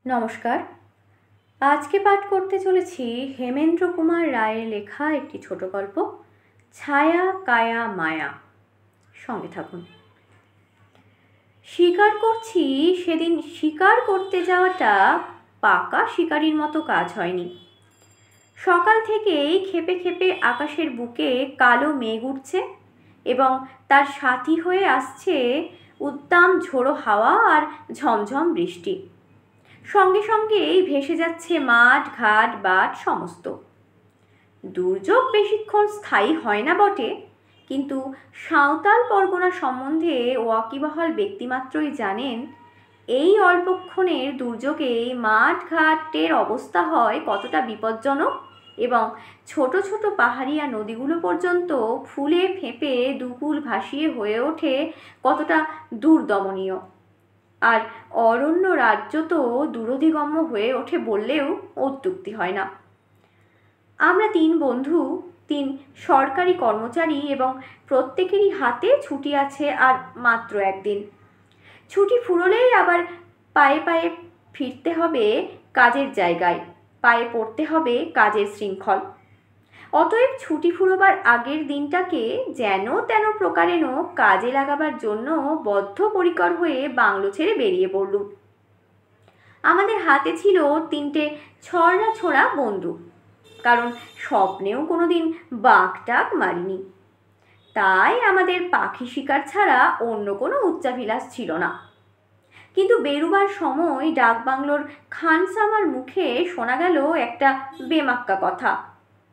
নমস্কার। আজকে পাঠ করতে চলেছি হেমেন্দ্র কুমার রায়ের লেখা একটি ছোট গল্প, ছায়া কায়া মায়া। সঙ্গে থাকুন। স্বীকার করছি, সেদিন শিকার করতে যাওয়াটা পাকা শিকারির মতো কাজ হয়নি। সকাল থেকেই খেপে খেপে আকাশের বুকে কালো মেঘ উঠছে এবং তার সাথী হয়ে আসছে উদ্দাম ঝোড়ো হাওয়া আর ঝমঝম বৃষ্টি। সঙ্গে সঙ্গেই ভেসে যাচ্ছে মাঠ ঘাট বাট সমস্ত। দুর্যোগ বেশিক্ষণ স্থায়ী হয় না বটে, কিন্তু সাঁওতাল পরগনা সম্বন্ধে ওয়াকিবহাল ব্যক্তিমাত্রই জানেন এই অল্পক্ষণের দুর্যোগে মাঠ ঘাটের অবস্থা হয় কতটা বিপজ্জনক এবং ছোট ছোট পাহাড়িয়া নদীগুলো পর্যন্ত ফুলে ফেঁপে দুকুল ভাসিয়ে হয়ে ওঠে কতটা দুর্দমনীয়। আর অরণ্য রাজ্য তো দূরধিগম্য হয়ে ওঠে বললেও অত্যুক্তি হয় না। আমরা তিন বন্ধু, তিন সরকারি কর্মচারী এবং প্রত্যেকেরই হাতে ছুটি আছে আর মাত্র একদিন। ছুটি ফুরলেই আবার পায়ে পায়ে ফিরতে হবে কাজের জায়গায়, পায়ে পড়তে হবে কাজের শৃঙ্খল। অতএব ছুটি ফুরোবার আগের দিনটাকে যেন তেন প্রকারেণ কাজে লাগাবার জন্য বদ্ধপরিকর হয়ে বাংলো ছেড়ে বেরিয়ে পড়লুম। আমাদের হাতে ছিল তিনটে ছড়া ছোড়া বন্দুক, কারণ স্বপ্নেও কোনোদিন বাঘটাক মারিনি। তাই আমাদের পাখি শিকার ছাড়া অন্য কোনো উচ্চাভিলাষ ছিল না। কিন্তু বেরুবার সময় ডাকবাংলোর খানসামার মুখে শোনা গেল একটা বেমাক্কা কথা।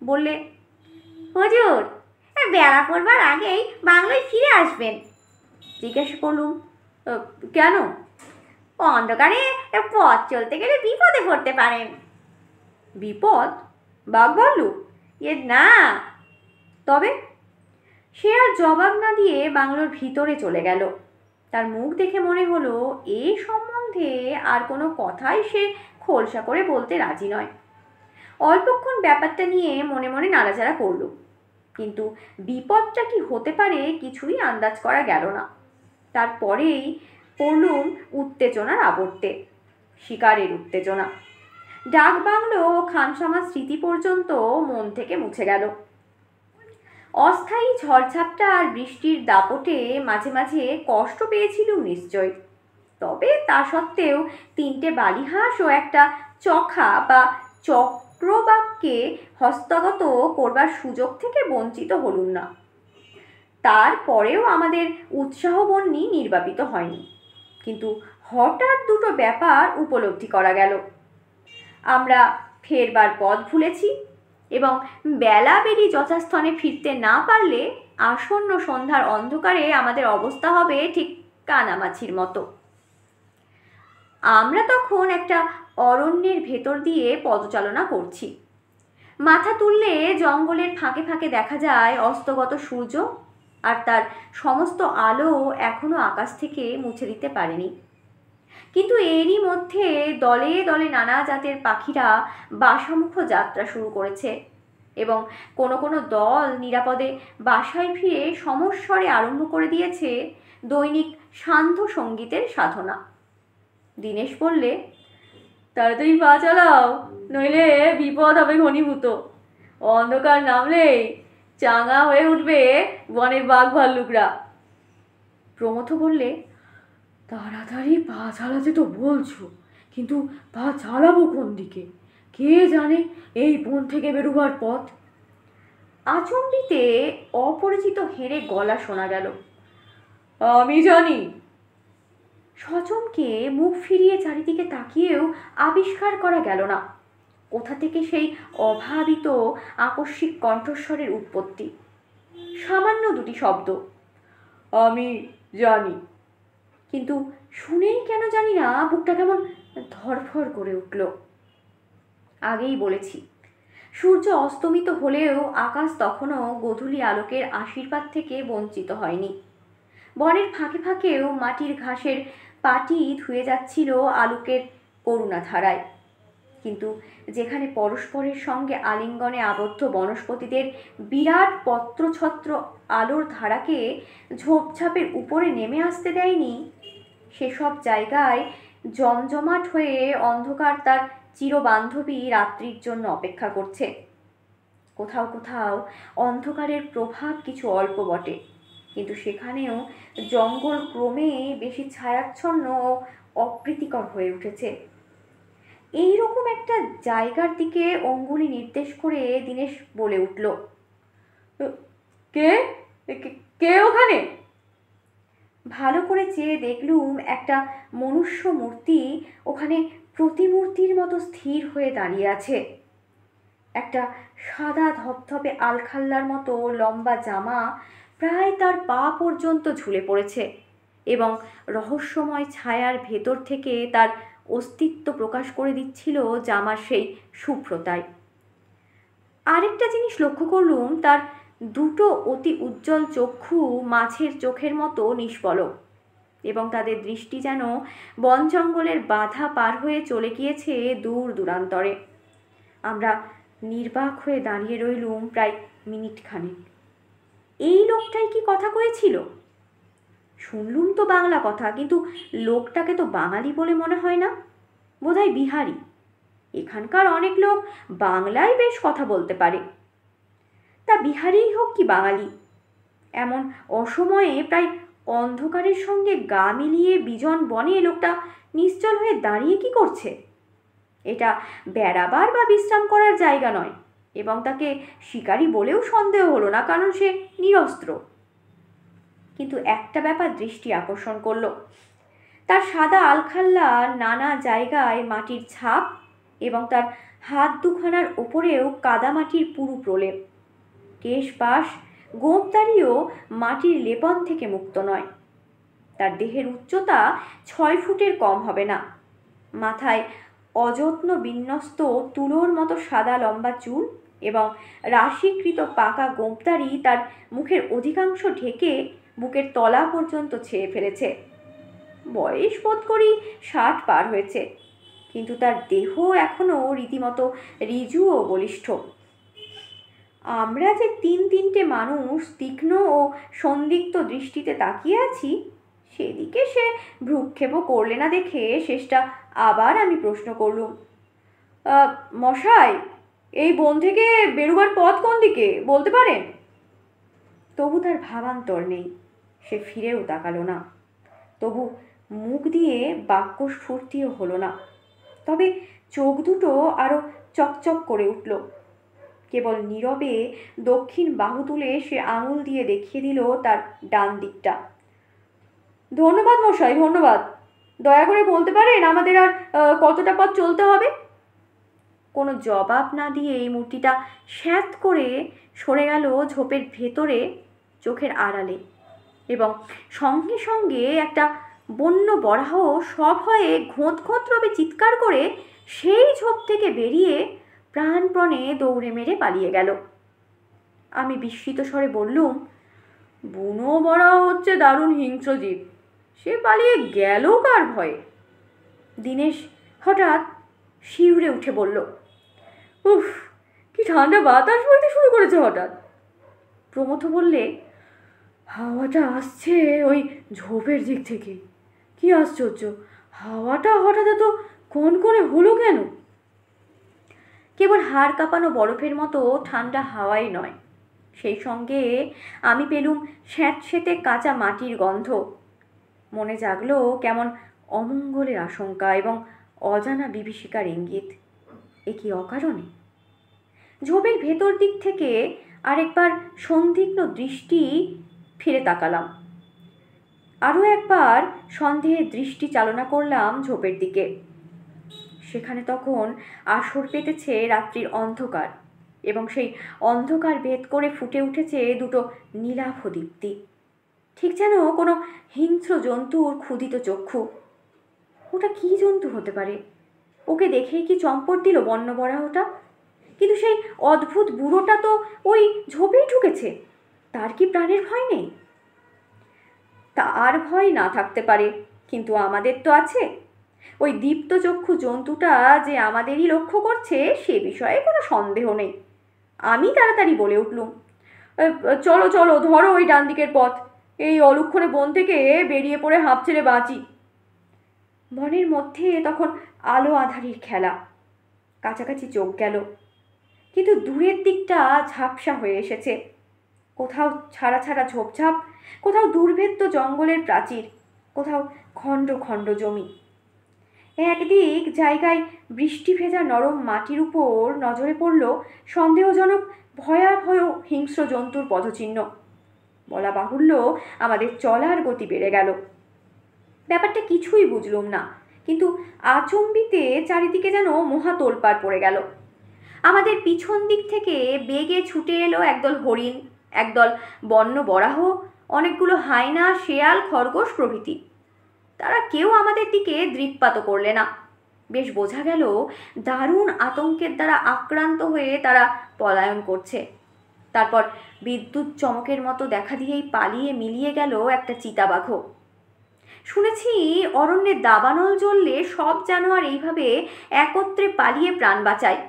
বললে, হুজুর, বেলা পড়বার আগেই বাংলোয় ফিরে আসবেন। জিজ্ঞাসা করলুম, কেন? অন্ধকারে পথ চলতে গেলে বিপদে পড়তে পারেন। বিপদ? বাঘ ভাল্লুক? না। তবে? সে আর জবাব না দিয়ে বাংলোর ভিতরে চলে গেল। তার মুখ দেখে মনে হলো এই সম্বন্ধে আর কোনো কথাই সে খোলসা করে বলতে রাজি নয়। অল্পক্ষণ ব্যাপারটা নিয়ে মনে মনে নাড়াচাড়া করল, কিন্তু বিপদটা কি হতে পারে কিছুই আন্দাজ করা গেল না। তারপরেই পড়লুম উত্তেজনার আবর্তে, শিকারের উত্তেজনা। ডাকবাংলো ও খানসামার স্মৃতি পর্যন্ত মন থেকে মুছে গেল। অস্থায়ী ঝড়ঝাপটা আর বৃষ্টির দাপটে মাঝে মাঝে কষ্ট পেয়েছিলুম নিশ্চয়, তবে তা সত্ত্বেও তিনটে বালিহাঁস ও একটা চখা বা চক্রবাককে হস্তগত করবার সুযোগ থেকে বঞ্চিত হলুম না। তারপরেও আমাদের উৎসাহবহ্নি নির্বাপিত হয়নি, কিন্তু হঠাৎ দুটো ব্যাপার উপলব্ধি করা গেল। আমরা ফেরবার পথ ভুলেছি এবং বেলা বেরি যথাস্থানে ফিরতে না পারলে আসন্ন সন্ধ্যার অন্ধকারে আমাদের অবস্থা হবে ঠিক কানামাছির মতো। আমরা তখন একটা অরণ্যের ভেতর দিয়ে পদচালনা করছি। মাথা তুললে জঙ্গলের ফাঁকে ফাঁকে দেখা যায় অস্তগত সূর্য, আর তার সমস্ত আলো এখনো আকাশ থেকে মুছে দিতে পারেনি। কিন্তু এরই মধ্যে দলে দলে নানা জাতের পাখিরা বাসামুখ যাত্রা শুরু করেছে এবং কোনো কোনো দল নিরাপদে বাসায় ফিরে সমস্বরে আরম্ভ করে দিয়েছে দৈনিক সান্ধ্য সঙ্গীতের সাধনা। দীনেশ বললে, তাড়াতাড়ি পা চালাও, নইলে বিপদ হবে ঘনীভূত। অন্ধকার নামলেই চাঙা হয়ে উঠবে বনের বাঘ ভাল্লুকরা। প্রমথ বললে, তাড়াতাড়ি পা চালাতে তো বলছো, কিন্তু পা চালাবো কোন দিকে? কে জানে এই বন থেকে বেরোবার পথ? আচমবিতে অপরিচিত হেঁড়ে গলা শোনা গেল, আমি জানি। সচমকে মুখ ফিরিয়ে চারিদিকে তাকিয়েও আবিষ্কার করা গেল না কোথা থেকে সেই অভাবিত আকস্মিক কণ্ঠস্বরের উৎপত্তি। সামান্য দুটি শব্দ, আমি জানি। কিন্তু শুনেই কেন জানি না বুকটা কেমন ধরফর করে উঠল। আগেই বলেছি, সূর্য অস্তমিত হলেও আকাশ তখনও গোধূলি আলোকের আশীর্বাদ থেকে বঞ্চিত হয়নি। বনের ফাঁকে ফাঁকেও মাটির ঘাসের পাটি ধুয়ে যাচ্ছিল আলোকের করুণা ধারায়। কিন্তু যেখানে পরস্পরের সঙ্গে আলিঙ্গনে আবদ্ধ বনস্পতিদের বিরাট পত্রছত্র আলোর ধারাকে ঝোপঝাপের উপরে নেমে আসতে দেয়নি, সেসব জায়গায় জমজমাট হয়ে অন্ধকার তার চিরবান্ধবী রাত্রির জন্য অপেক্ষা করছে। কোথাও কোথাও অন্ধকারের প্রভাব কিছু অল্প বটে, কিন্তু সেখানেও জঙ্গল ক্রমে বেশি ছায়াচ্ছন্ন ও অপ্রীতিকর হয়ে উঠেছে। এইরকম একটা জায়গার দিকে অঙ্গুলি নির্দেশ করে দীনেশ বলে উঠল, কে কে ওখানে? ভালো করে চেয়ে দেখলুম একটা মনুষ্য মূর্তি ওখানে প্রতিমূর্তির মতো স্থির হয়ে দাঁড়িয়ে আছে। একটা সাদা ধপধপে আলখাল্লার মতো লম্বা জামা প্রায় তার পা পর্যন্ত ঝুলে পড়েছে এবং রহস্যময় ছায়ার ভেতর থেকে তার অস্তিত্ব প্রকাশ করে দিচ্ছিল জামার সেই শুভ্রতায়। আরেকটা জিনিস লক্ষ্য করলুম, তার দুটো অতি উজ্জ্বল চক্ষু মাছের চোখের মতো নিষ্পলক এবং তাদের দৃষ্টি যেন বন জঙ্গলের বাধা পার হয়ে চলে গিয়েছে দূর দূরান্তরে। আমরা নির্বাক হয়ে দাঁড়িয়ে রইলুম প্রায় মিনিট খানেক। এই লোকটাই কি কথা কয়েছিল? শুনলুম তো বাংলা কথা, কিন্তু লোকটাকে তো বাঙালি বলে মনে হয় না, বোধহয় বিহারি। এখানকার অনেক লোক বাংলায় বেশ কথা বলতে পারে, তা বিহারিই হোক কি বাঙালি, এমন অসময়ে প্রায় অন্ধকারের সঙ্গে গা মিলিয়ে বিজন বনে লোকটা নিশ্চল হয়ে দাঁড়িয়ে কি করছে? এটা বেড়াবার বা বিশ্রাম করার জায়গা নয়, এবং তাকে শিকারী বলেও সন্দেহ হলো না, কারণ সে নিরস্ত্র। কিন্তু একটা ব্যাপার দৃষ্টি আকর্ষণ করল, তার সাদা আলখাল্লা নানা জায়গায় মাটির ছাপ এবং তার হাত দুখানার ওপরেও কাদামাটির পুরু প্রলেপ। কেশপাশ গোঁপদাড়িও মাটির লেপন থেকে মুক্ত নয়। তার দেহের উচ্চতা 6 ফুটের কম হবে না। মাথায় অযত্ন বিন্যস্ত তুলোর মতো সাদা লম্বা চুল এবং রাশিকৃত পাকা গোঁপদাড়ি তার মুখের অধিকাংশ ঢেকে বুকের তলা পর্যন্ত ছেয়ে ফেলেছে। বয়স বোধ করি 60 পার হয়েছে, কিন্তু তার দেহ এখনো রীতিমতো ঋজু ও বলিষ্ঠ। আমরা যে তিনটে মানুষ তীক্ষ্ণ ও সন্দিগ্ধ দৃষ্টিতে তাকিয়ে আছি, সেদিকে সে ভ্রুক্ষেপও করলে না দেখে শেষটা আবার আমি প্রশ্ন করলুম, মশাই, এই বন থেকে বেরোবার পথ কোন দিকে বলতে পারেন? তবু তার ভাবান্তর নেই, সে ফিরেও তাকালো না। তবু মুখ দিয়ে বাক্য স্ফূর্তিও হলো না, তবে চোখ দুটো আরো চকচক করে উঠল। কেবল নীরবে দক্ষিণ বাহু তুলে সে আঙুল দিয়ে দেখিয়ে দিল তার ডান দিকটা। ধন্যবাদ মশাই, ধন্যবাদ। দয়া করে বলতে পারেন আমাদের আর কতটা পথ চলতে হবে? কোনো জবাব না দিয়ে এই মূর্তিটা স্যাঁত করে সরে গেল ঝোপের ভেতরে চোখের আড়ালে, এবং সঙ্গে সঙ্গে একটা বন্য বরাহ সভয়ে ঘোঁত ঘোঁত রবে চিৎকার করে সেই ঝোপ থেকে বেরিয়ে প্রাণপণে দৌড়ে মেরে পালিয়ে গেল। আমি বিস্মিত স্বরে বললুম, বুনো বরাহ হচ্ছে দারুণ হিংস্র জীব, সে পালিয়ে গেল কার ভয়ে? দীনেশ হঠাৎ শিউরে উঠে বলল, উফ, কি ঠান্ডা বাতাস বইতে শুরু করেছে হঠাৎ। প্রমথ বললে, হাওয়াটা আসছে ওই ঝোপের দিক থেকে। কি আশ্চর্য, হাওয়াটা হঠাৎ এত কনকনে হলো কেন? কেবল হাড় কাঁপানো বরফের মতো ঠান্ডা হাওয়াই নয়, সেই সঙ্গে আমি পেলুম স্যাঁতসেঁতে কাঁচা মাটির গন্ধ। মনে জাগলো কেমন অমঙ্গলের আশঙ্কা এবং অজানা বিভীষিকার ইঙ্গিত। এ কি অকারণে? ঝোপের ভেতর দিক থেকে আরেকবার সন্দিগ্ধ দৃষ্টি ফিরে তাকালাম। আরও একবার সন্দেহের দৃষ্টি চালনা করলাম ঝোপের দিকে। সেখানে তখন আসর পেতেছে রাত্রির অন্ধকার, এবং সেই অন্ধকার ভেদ করে ফুটে উঠেছে দুটো নীলাভ দীপ্তি, ঠিক যেন কোনো হিংস্র জন্তুর ক্ষুধিত চক্ষু। ওটা কি জন্তু হতে পারে? ওকে দেখেই কি চম্পট দিল বন্য বরাহটা? কিন্তু সেই অদ্ভুত বুড়োটা তো ওই ঝোপেই ঢুকেছে, তার কি প্রাণের ভয় নেই? তার ভয় না থাকতে পারে, কিন্তু আমাদের তো আছে। ওই দীপ্তচক্ষু জন্তুটা যে আমাদেরই লক্ষ্য করছে সে বিষয়ে কোনো সন্দেহ নেই। আমি তাড়াতাড়ি বলে উঠলুম, চলো চলো, ধরো ওই ডান দিকের পথ, এই অলুক্ষণে বন থেকে বেরিয়ে পড়ে হাঁপ ছেড়ে বাঁচি। বনের মধ্যে তখন আলো আঁধারির খেলা। কাছাকাছি চোখ গেল, কিন্তু দূরের দিকটা ঝাপসা হয়ে এসেছে। কোথাও ছাড়া ছাড়া ঝোপঝাপ, কোথাও দুর্ভেদ্য জঙ্গলের প্রাচীর, কোথাও খণ্ড খণ্ড জমি। একদিক জায়গায় বৃষ্টি ভেজা নরম মাটির উপর নজরে পড়ল সন্দেহজনক ভয়াবহ হিংস্র জন্তুর পদচিহ্ন। বলা বাহুল্য, আমাদের চলার গতি বেড়ে গেল। ব্যাপারটা কিছুই বুঝলুম না, কিন্তু আচম্বিতে চারিদিকে যেন মহা তোলপাড় পড়ে গেল। আমাদের পিছন দিক থেকে বেগে ছুটে এলো একদল হরিণ, একদল বন্য বরাহ, অনেকগুলো হায়না, শেয়াল, খরগোশ প্রভৃতি। তারা কেউ আমাদের দিকে দৃকপাতও করলে না। বেশ বোঝা গেল দারুণ আতঙ্কের দ্বারা আক্রান্ত হয়ে তারা পলায়ন করছে। তারপর বিদ্যুৎ চমকের মতো দেখা দিয়েই পালিয়ে মিলিয়ে গেল একটা চিতাবাঘও। শুনেছি অরণ্যে দাবানল জ্বললে সব জানোয়ার এইভাবে একত্রে পালিয়ে প্রাণ বাঁচায়,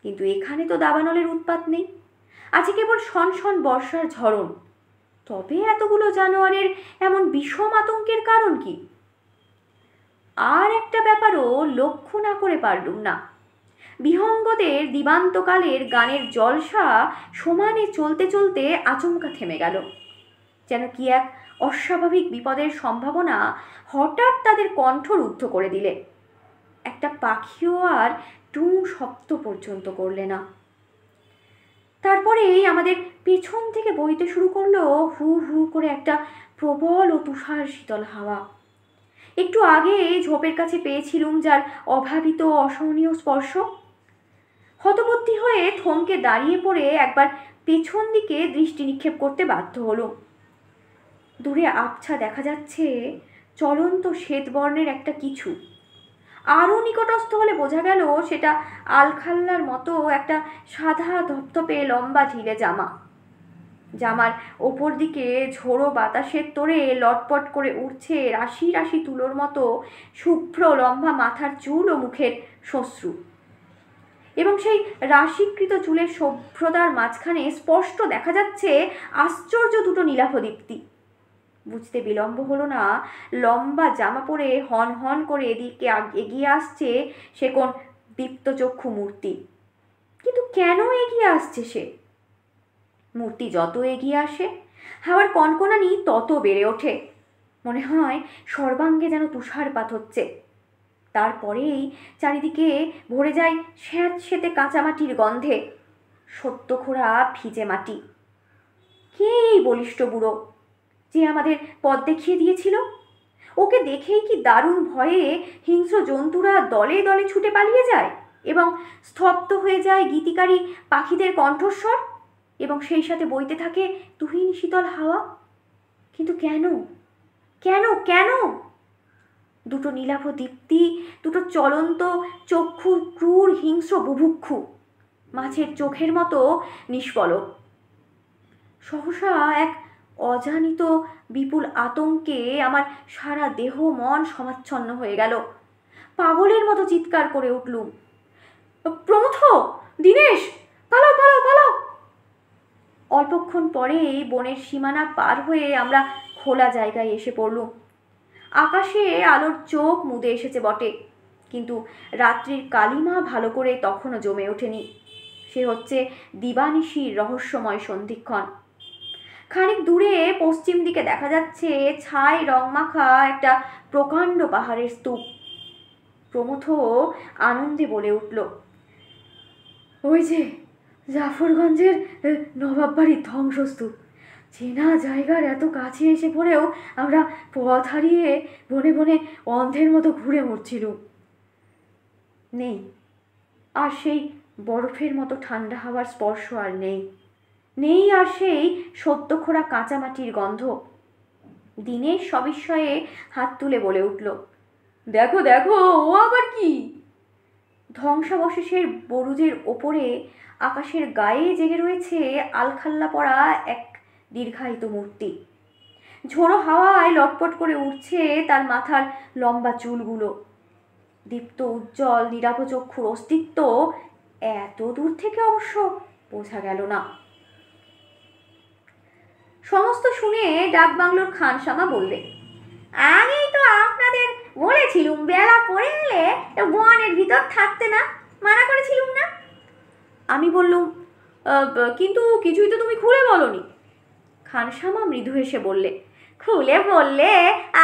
কিন্তু এখানে তো দাবানলের উৎপাত নেই, আছে কেবল শনশন বর্ষার ঝরণ। তবে এতগুলো জানোয়ারের এমন বিষম আতঙ্কের কারণ কি? আর একটা ব্যাপারও লক্ষ্য না করে পারলুম না। বিহঙ্গদের দিবান্তকালের গানের জলসা সমানে চলতে চলতে আচমকা থেমে গেল। যেন কি এক অস্বাভাবিক বিপদের সম্ভাবনা হঠাৎ তাদের কণ্ঠ রুদ্ধ করে দিলে। একটা পাখিও আর টু শব্দ পর্যন্ত করলে না। তারপরেই আমাদের পেছন থেকে বইতে শুরু করলো হু হু করে একটা প্রবল ও তুষার শীতল হাওয়া। একটু আগে ঝোপের কাছে পেয়েছিলুম যার অভাবিত অসহনীয় স্পর্শ। হতবুদ্ধি হয়ে থমকে দাঁড়িয়ে পড়ে একবার পেছন দিকে দৃষ্টি নিক্ষেপ করতে বাধ্য হলো। দূরে আবছা দেখা যাচ্ছে চলন্ত শ্বেতবর্ণের একটা কিছু। আরও নিকটস্থ হলে বোঝা গেল সেটা আলখাল্লার মতো একটা সাদা ধপধপে লম্বা ঢিলে জামা। জামার ওপর দিকে ঝোড়ো বাতাসের তোড়ে লটপট করে উঠছে রাশি রাশি তুলোর মতো শুভ্র লম্বা মাথার চুল ও মুখের শ্বশ্রু, এবং সেই রাশিকৃত চুলের শুভ্রতার মাঝখানে স্পষ্ট দেখা যাচ্ছে আশ্চর্য দুটো নীলাভদীপ্তি। বুঝতে বিলম্ব হলো না, লম্বা জামা পরে হন হন করে এদিকে এগিয়ে আসছে সে কোন দীপ্তচক্ষু মূর্তি। কিন্তু কেন এগিয়ে আসছে সে? মূর্তি যত এগিয়ে আসে হাওয়ার কনকনানি তত বেড়ে ওঠে। মনে হয় সর্বাঙ্গে যেন তুষারপাত হচ্ছে। তারপরেই চারিদিকে ভরে যায় স্যাঁতসেঁতে কাঁচামাটির গন্ধে, সদ্য খোঁড়া ভিজে মাটি। কে এই বলিষ্ঠ বুড়ো যে আমাদের পথ দেখিয়ে দিয়েছিল? ওকে দেখেই কি দারুণ ভয়ে হিংস্র জন্তুরা দলে দলে ছুটে পালিয়ে যায় এবং স্তব্ধ হয়ে যায় গীতিকারী পাখিদের কণ্ঠস্বর, এবং সেই সাথে বইতে থাকে তুহিন শীতল হাওয়া। কিন্তু কেন কেন কেন? দুটো নীলাভ দীপ্তি, দুটো চলন্ত চক্ষু, ক্রূর হিংস্র বুভুক্ষু, মাছের চোখের মতো নিষ্পলক। সহসা এক অজানিত বিপুল আতঙ্কে আমার সারা দেহ মন সমাচ্ছন্ন হয়ে গেল। পাগলের মতো চিৎকার করে উঠলুম, প্রমথ, দীনেশ, পালাও পালাও পালাও! অল্পক্ষণ পরেই বনের সীমানা পার হয়ে আমরা খোলা জায়গায় এসে পড়লুম। আকাশে আলোর চোখ মুদে এসেছে বটে, কিন্তু রাত্রির কালিমা ভালো করে তখনও জমে ওঠেনি। সে হচ্ছে দিবানিশির রহস্যময় সন্ধিক্ষণ। খানিক দূরে পশ্চিম দিকে দেখা যাচ্ছে ছাই রংমাখা একটা প্রকাণ্ড পাহাড়ের স্তূপ। প্রমথ আনন্দে বলে উঠল, ওই যে জাফরগঞ্জের নবাব বাড়ির ধ্বংসস্তূপ। চেনা জায়গার এত কাছে এসে পড়েও আমরা পথ হারিয়ে বনে বনে অন্ধের মতো ঘুরে মরছিলুম। নেই আর সেই বরফের মতো ঠান্ডা হাওয়ার স্পর্শ, আর নেই নেই আর সেই সদ্য খোঁড়া কাঁচামাটির গন্ধ। দীনেশ সবিস্ময়ে হাত তুলে বলে উঠল, দেখো দেখো, ও আবার কি? ধ্বংসাবশেষের বরুজের ওপরে আকাশের গায়ে জেগে রয়েছে আলখাল্লা পড়া এক দীর্ঘায়িত মূর্তি। ঝোড়ো হাওয়ায় লটপট করে উঠছে তার মাথার লম্বা চুলগুলো। দীপ্ত উজ্জ্বল নিরাপচক্ষুর অস্তিত্ব এত দূর থেকে অবশ্য বোঝা গেল না। সমস্ত শুনে ডাকবাংলোর খানসামা বললে, আগেই তো আপনাদের বলেছিলুম বেলা পড়ে গেলে বনের ভিতর থাকতে না, মানা করেছিলুম না? আমি বললুম, কিন্তু কিছুই তো তুমি খুলে বলনি। খানসামা মৃদু হেসে বললে, খুলে বললে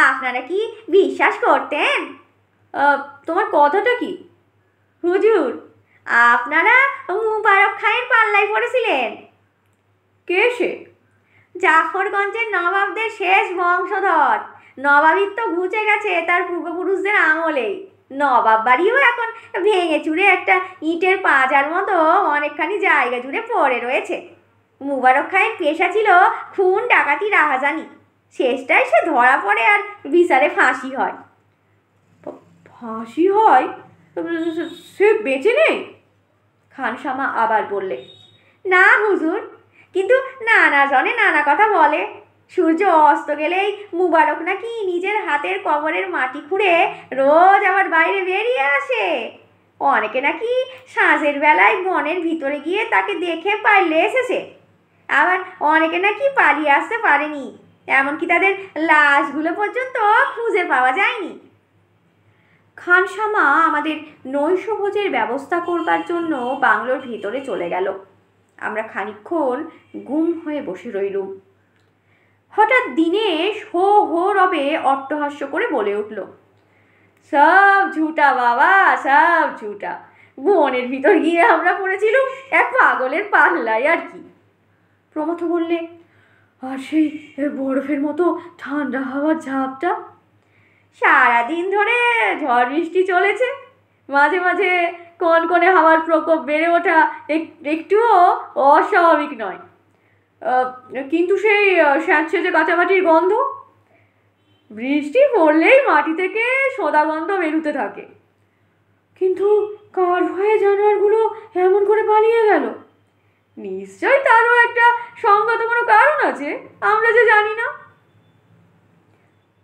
আপনারা কি বিশ্বাস করতেন? তোমার কথাটা কি? হুজুর, আপনারা মুবারক খাঁয়ের পাল্লায় পড়েছিলেন। কে সে? জাফরগঞ্জের নবাবদের শেষ বংশধর। নবাবিত্ব ঘুচে গেছে তার পূর্বপুরুষদের আমলেই। নবাব বাড়িও এখন ভেঙে চুরে একটা ইটের পাঁজার মতো অনেকখানি জায়গা জুড়ে পড়ে রয়েছে। মুবারক খাঁয়ের পেশা ছিল খুন, ডাকাতি, রাহাজানি। শেষটায় সে ধরা পড়ে আর বিচারে ফাঁসি হয়। ফাঁসি হয়? সে বেঁচে নেই? খানসামা আবার বললে, না হুজুর, কিন্তু নানা জনে নানা কথা বলে। সূর্য অস্ত গেলেই মুবারক নাকি নিজের হাতের কবরের মাটি খুঁড়ে রোজ আবার বাইরে বেরিয়ে আসে। অনেকে নাকি সাঁঝের বেলায় বনের ভিতরে গিয়ে তাকে দেখে পাইলে এসেছে। আবার অনেকে নাকি পালিয়ে আসতে পারেনি, এমনকি তাদের লাশগুলো পর্যন্ত খুঁজে পাওয়া যায়নি। খানসামা আমাদের নৈশভোজের ব্যবস্থা করবার জন্য বাংলোর ভিতরে চলে গেল। আমরা খানিকক্ষণ গুম হয়ে বসে রইলুম। হঠাৎ দিনেশ হো হো রবে অট্টহাস্য করে বলে উঠল, সব ঝুটা বাবা, সব ঝুটা। বনের ভিতর গিয়ে আমরা পড়েছিলুম এক পাগলের পাল্লায় আর কি। প্রমথ বললে, আর সেই বরফের মতো ঠান্ডা হাওয়ার ঝাপটা? সারাদিন ধরে ঝড় বৃষ্টি চলেছে, মাঝে মাঝে কনকনে হাওয়ার প্রকোপ বেড়ে ওঠা একটুও অস্বাভাবিক নয়। কিন্তু সেই স্যাঁতসেঁতে কাঁচামাটির গন্ধ, বৃষ্টি পড়লেই মাটি থেকে সোঁদা গন্ধ বেরুতে থাকে। কিন্তু কার ভয়ে জানোয়ারগুলো এমন করে পালিয়ে গেল? নিশ্চয়ই তারও একটা সঙ্গত কোনো কারণ আছে, আমরা যে জানি না।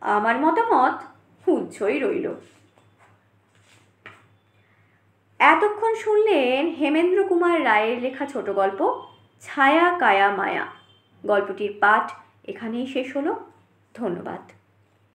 আমার মতামত উচ্ছই রইল। এতক্ষণ শুনলেন হেমেন্দ্র কুমার রায়ের লেখা ছোট গল্প ছায়া কায়া মায়া। গল্পটির পাঠ এখানেই শেষ হলো। ধন্যবাদ।